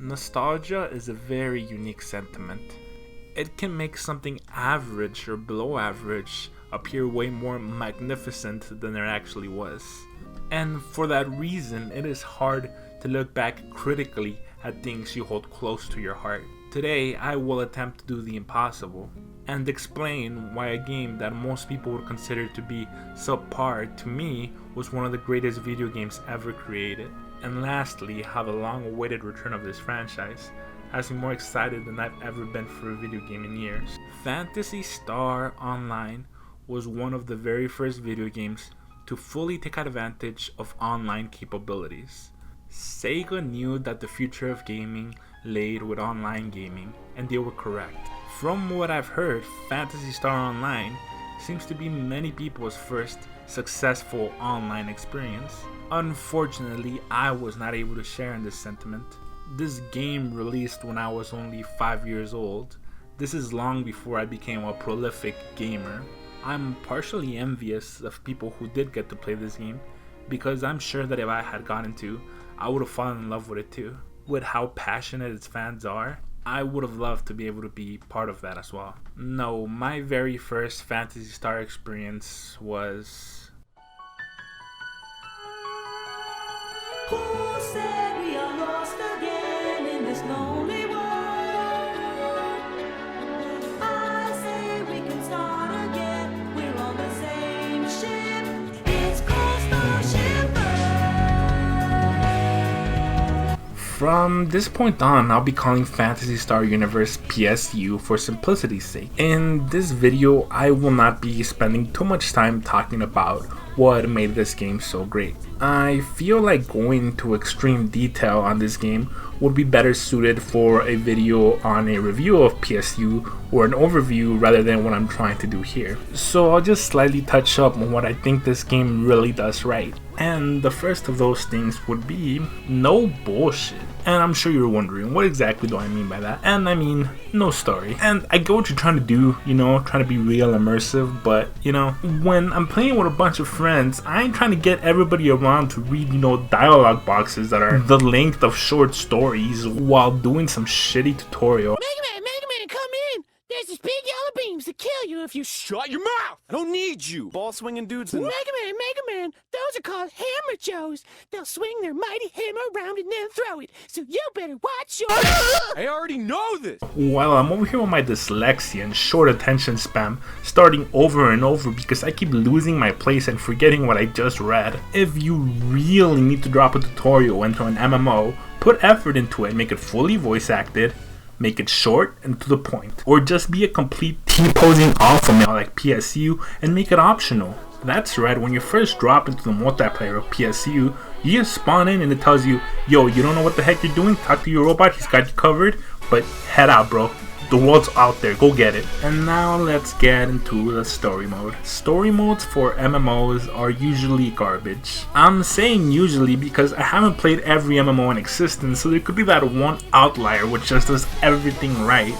Nostalgia is a very unique sentiment. It can make something average or below average appear way more magnificent than it actually was. And for that reason, it is hard to look back critically at things you hold close to your heart. Today, I will attempt to do the impossible and explain why a game that most people would consider to be subpar to me was one of the greatest video games ever created. And lastly, how the long-awaited return of this franchise has me more excited than I've ever been for a video game in years. Phantasy Star Online was one of the very first video games to fully take advantage of online capabilities. Sega knew that the future of gaming laid with online gaming, and they were correct. From what I've heard, Phantasy Star Online seems to be many people's first successful online experience. Unfortunately, I was not able to share in this sentiment. This game released when I was only 5 years old. This is long before I became a prolific gamer. I'm partially envious of people who did get to play this game, because I'm sure that if I had gotten to, I would have fallen in love with it too. With how passionate its fans are, I would have loved to be able to be part of that as well. No, my very first Phantasy Star experience was... Who said we are lost again in this lonely world? I say we can start again. We're on the same ship. It's called Starship Earth. From this point on, I'll be calling Phantasy Star Universe PSU for simplicity's sake. In this video, I will not be spending too much time talking about what made this game so great. I feel like going to extreme detail on this game would be better suited for a video on a review of PSU or an overview rather than what I'm trying to do here. So I'll just slightly touch up on what I think this game really does right. And the first of those things would be no bullshit. And I'm sure you're wondering, what exactly do I mean by that? And I mean, no story. And I get what you're trying to do, trying to be real immersive, but when I'm playing with a bunch of friends, I ain't trying to get everybody around to read, dialogue boxes that are the length of short stories while doing some shitty tutorial. Mega Man, come in! There's these big yellow beams that kill you if you Shut your mouth! I don't need you! Ball swinging dudes and... Mega Man, those are called Hammer Joes. They'll swing their mighty hammer around and then throw it, so you better watch your... I already know this! While I'm over here with my dyslexia and short attention spam, starting over and over because I keep losing my place and forgetting what I just read. If you really need to drop a tutorial into an MMO, put effort into it, make it fully voice acted, make it short and to the point, or just be a complete T-posing alpha male like PSU and make it optional. That's right, when you first drop into the multiplayer of PSU, you just spawn in and it tells you, yo, you don't know what the heck you're doing? Talk to your robot, he's got you covered, but head out, bro. The world's out there, go get it. And now let's get into the story mode. Story modes for MMOs are usually garbage. I'm saying usually because I haven't played every MMO in existence, so there could be that one outlier which just does everything right.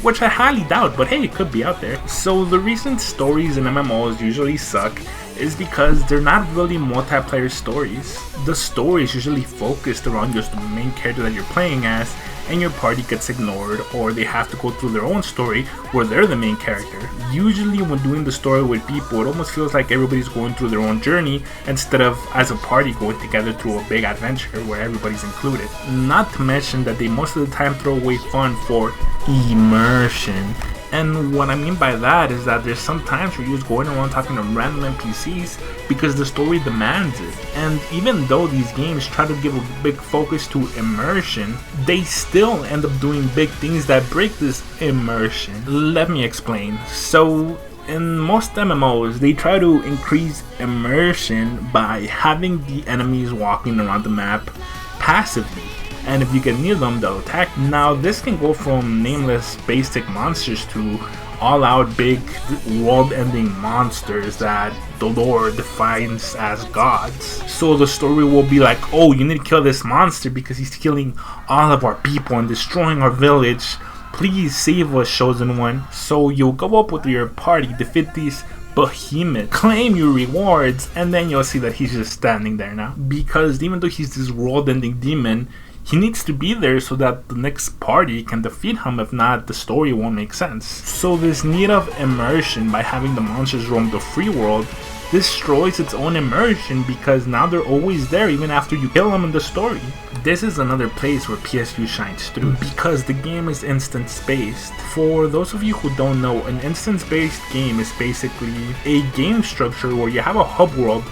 Which I highly doubt, but hey, it could be out there. So the reason stories in MMOs usually suck is because they're not really multiplayer stories. The story is usually focused around just the main character that you're playing as, and your party gets ignored, or they have to go through their own story where they're the main character. Usually when doing the story with people, it almost feels like everybody's going through their own journey instead of as a party going together through a big adventure where everybody's included. Not to mention that they most of the time throw away fun for immersion. And what I mean by that is that there's some times where you're just going around talking to random NPCs because the story demands it. And even though these games try to give a big focus to immersion, they still end up doing big things that break this immersion. Let me explain. So in most MMOs, they try to increase immersion by having the enemies walking around the map passively. And if you get near them, they'll attack. Now this can go from nameless basic monsters to all-out big world-ending monsters that the lore defines as gods. So the story will be like, oh, you need to kill this monster because he's killing all of our people and destroying our village. Please save us, chosen one. So you'll go up with your party, defeat these behemoth, claim your rewards, and then you'll see that he's just standing there now. Because even though he's this world-ending demon, He needs to be there so that the next party can defeat him. If not, the story won't make sense. So this need of immersion by having the monsters roam the free world destroys its own immersion, because now they're always there even after you kill them in the story. This is another place where PSU shines through, because the game is instance-based. For those of you who don't know, an instance-based game is basically a game structure where you have a hub world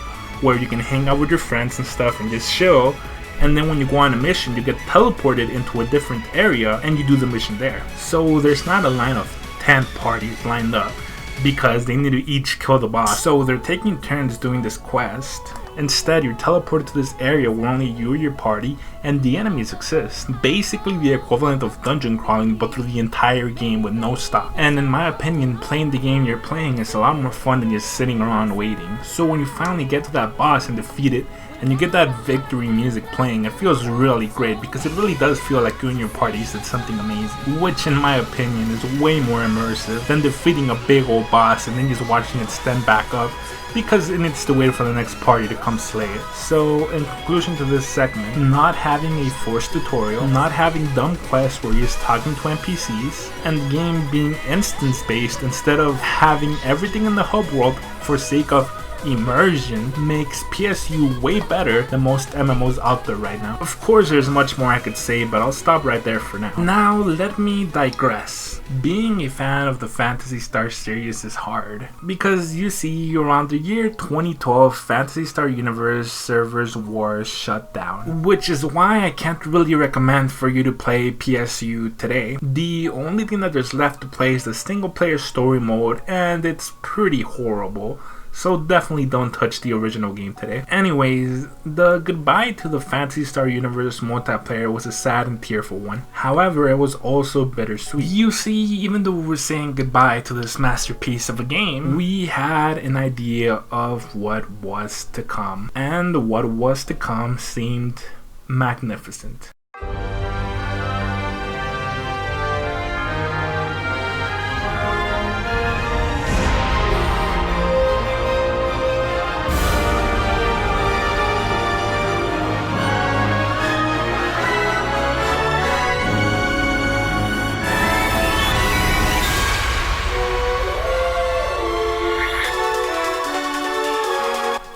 where you can hang out with your friends and stuff and just chill, and then when you go on a mission you get teleported into a different area and you do the mission there. So there's not a line of 10 parties lined up because they need to each kill the boss, so they're taking turns doing this quest. Instead, you're teleported to this area where only you, your party, and the enemies exist. Basically the equivalent of dungeon crawling, but through the entire game with no stop. And in my opinion, playing the game you're playing is a lot more fun than just sitting around waiting. So when you finally get to that boss and defeat it, and you get that victory music playing, it feels really great, because it really does feel like you and your party did something amazing, which in my opinion is way more immersive than defeating a big old boss and then just watching it stand back up, because it needs to wait for the next party to come slay it. So in conclusion to this segment, not having a forced tutorial, not having dumb quests where you're just talking to NPCs, and the game being instance based instead of having everything in the hub world for sake of immersion makes PSU way better than most MMOs out there right now. Of course there's much more I could say, but I'll stop right there for now. Now let me digress. Being a fan of the Phantasy Star series is hard, because you see, around the year 2012, Phantasy Star Universe servers wars shut down, which is why I can't really recommend for you to play PSU today. The only thing that there's left to play is the single player story mode, and it's pretty horrible. So definitely don't touch the original game today. Anyways, the goodbye to the Phantasy Star Universe multiplayer was a sad and tearful one. However, it was also bittersweet. You see, even though we were saying goodbye to this masterpiece of a game, we had an idea of what was to come. And what was to come seemed magnificent.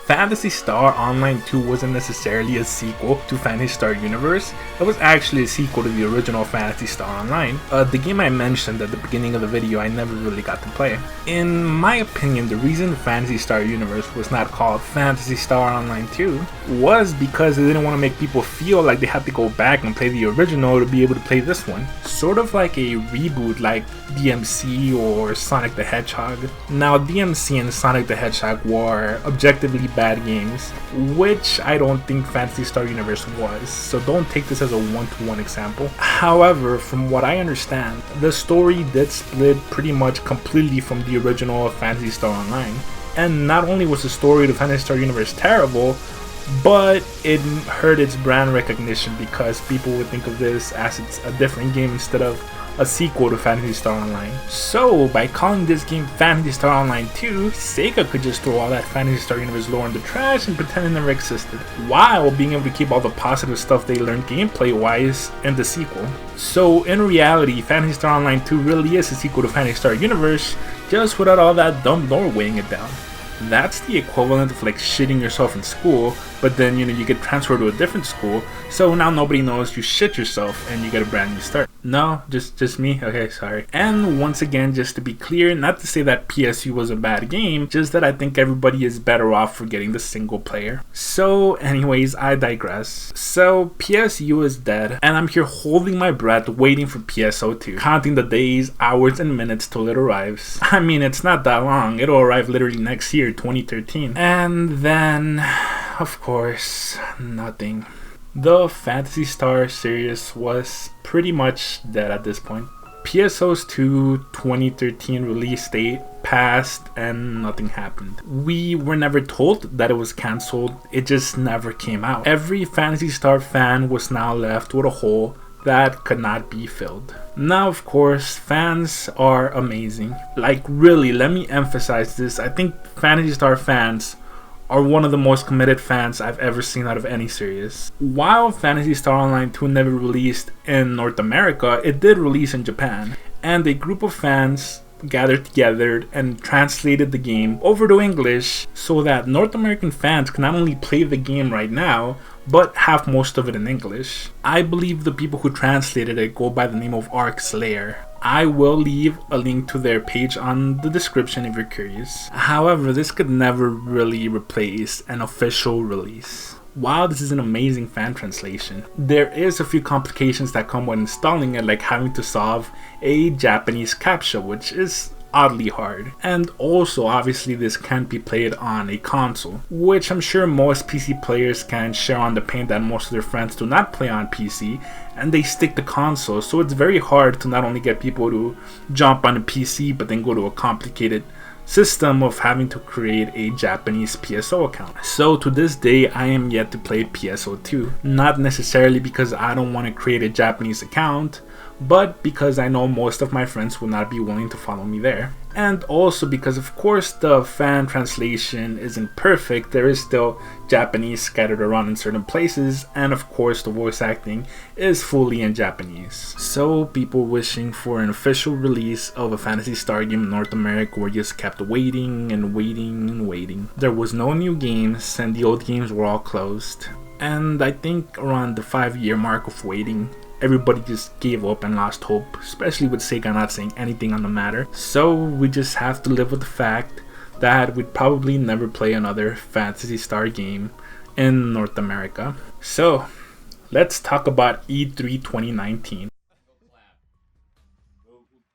Phantasy Star Online 2 wasn't necessarily a sequel to Phantasy Star Universe, it was actually a sequel to the original Phantasy Star Online, the game I mentioned at the beginning of the video I never really got to play. In my opinion, the reason Phantasy Star Universe was not called Phantasy Star Online 2 was because they didn't want to make people feel like they had to go back and play the original to be able to play this one. Sort of like a reboot like DMC or Sonic the Hedgehog. Now DMC and Sonic the Hedgehog were objectively bad games, which I don't think Phantasy Star Universe was, so don't take this as a one-to-one example. However, from what I understand, the story did split pretty much completely from the original Phantasy Star Online. And not only was the story of Phantasy Star Universe terrible, but it hurt its brand recognition, because people would think of this as it's a different game instead of a sequel to Phantasy Star Online. So by calling this game Phantasy Star Online 2, Sega could just throw all that Phantasy Star Universe lore in the trash and pretend it never existed, while being able to keep all the positive stuff they learned gameplay wise in the sequel. So in reality, Phantasy Star Online 2 really is a sequel to Phantasy Star Universe, just without all that dumb lore weighing it down. That's the equivalent of like shitting yourself in school, but then you get transferred to a different school, so now nobody knows you shit yourself and you get a brand new start. No, just me? Okay, sorry. And once again, just to be clear, not to say that PSU was a bad game, just that I think everybody is better off for getting the single player. So anyways, I digress. So PSU is dead, and I'm here holding my breath waiting for PSO 2, counting the days, hours, and minutes till it arrives. I mean, it's not that long, it'll arrive literally next year, 2013. And then, of course, nothing. The Phantasy Star series was pretty much dead at this point. PSO's 2 2013 release date passed and nothing happened. We were never told that it was cancelled, it just never came out. Every Phantasy Star fan was now left with a hole that could not be filled. Now, of course, fans are amazing. Like, really, let me emphasize this. I think Phantasy Star fans are one of the most committed fans I've ever seen out of any series. While Phantasy Star Online 2 never released in North America, it did release in Japan, and a group of fans gathered together and translated the game over to English so that North American fans can not only play the game right now, but have most of it in English. I believe the people who translated it go by the name of Arc Slayer. I will leave a link to their page on the description if you're curious. However, this could never really replace an official release. While this is an amazing fan translation, there is a few complications that come when installing it, like having to solve a Japanese CAPTCHA, which is oddly hard. And also, obviously, this can't be played on a console, which I'm sure most PC players can share on the pain that most of their friends do not play on PC, and they stick to console, so it's very hard to not only get people to jump on a PC, but then go to a complicated system of having to create a Japanese PSO account. So to this day, I am yet to play PSO 2. Not necessarily because I don't want to create a Japanese account, but because I know most of my friends will not be willing to follow me there. And also because, of course, the fan translation isn't perfect. There is still Japanese scattered around in certain places, and of course the voice acting is fully in Japanese. So people wishing for an official release of a Phantasy Star game in North America were just kept waiting and waiting and waiting. There was no new games, and the old games were all closed. And I think around the 5-year mark of waiting, everybody just gave up and lost hope, especially with Sega not saying anything on the matter. So we just have to live with the fact that we'd probably never play another Phantasy Star game in North America. So let's talk about E3 2019.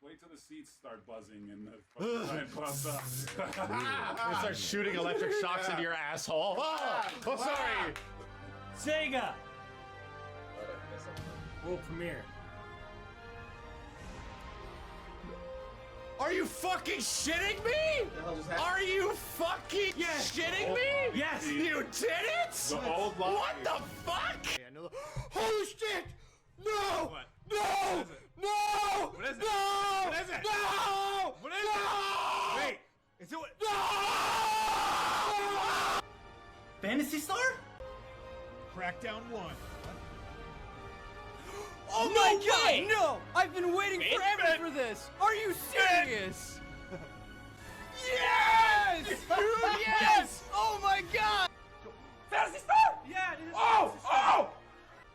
Wait till the seats start buzzing and the fucking pops up. It starts shooting electric shocks into your asshole. Oh, sorry. Sega! World premiere. Are you fucking shitting me? Are you fucking shitting me? Yes! You did it? The old line. What the fuck? Holy shit! No! What? No! No! What is it? No! What is it? No! What is No! it? Wait, is it what? No! Fantasy Star? Crackdown 1. Oh No my way! god! No! I've been waiting forever for this! Are you serious? Yes! Yes! Oh my god! Fantasy Star! Yeah! It is Oh!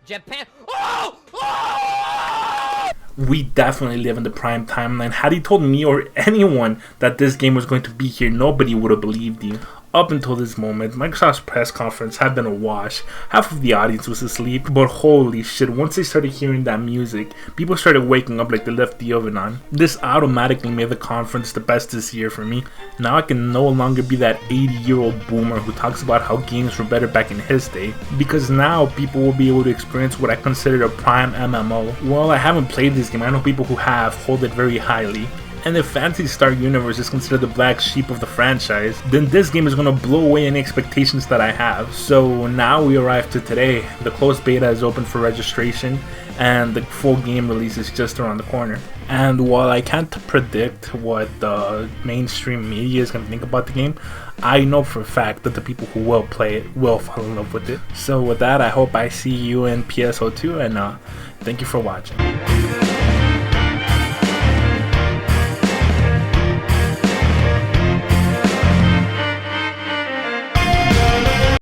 Japan! Oh! Oh! We definitely live in the prime timeline. Had you told me or anyone that this game was going to be here, nobody would have believed you. Up until this moment, Microsoft's press conference had been a wash. Half of the audience was asleep, but holy shit, once they started hearing that music, people started waking up like they left the oven on. This automatically made the conference the best this year for me. Now I can no longer be that 80-year-old boomer who talks about how games were better back in his day, because now people will be able to experience what I consider a prime MMO. Well, I haven't played this game, I know people who have hold it very highly. And if Phantasy Star Universe is considered the black sheep of the franchise, then this game is going to blow away any expectations that I have. So now we arrive to today. The closed beta is open for registration, and the full game release is just around the corner. And while I can't predict what the mainstream media is going to think about the game, I know for a fact that the people who will play it will fall in love with it. So with that, I hope I see you in PSO2, and thank you for watching.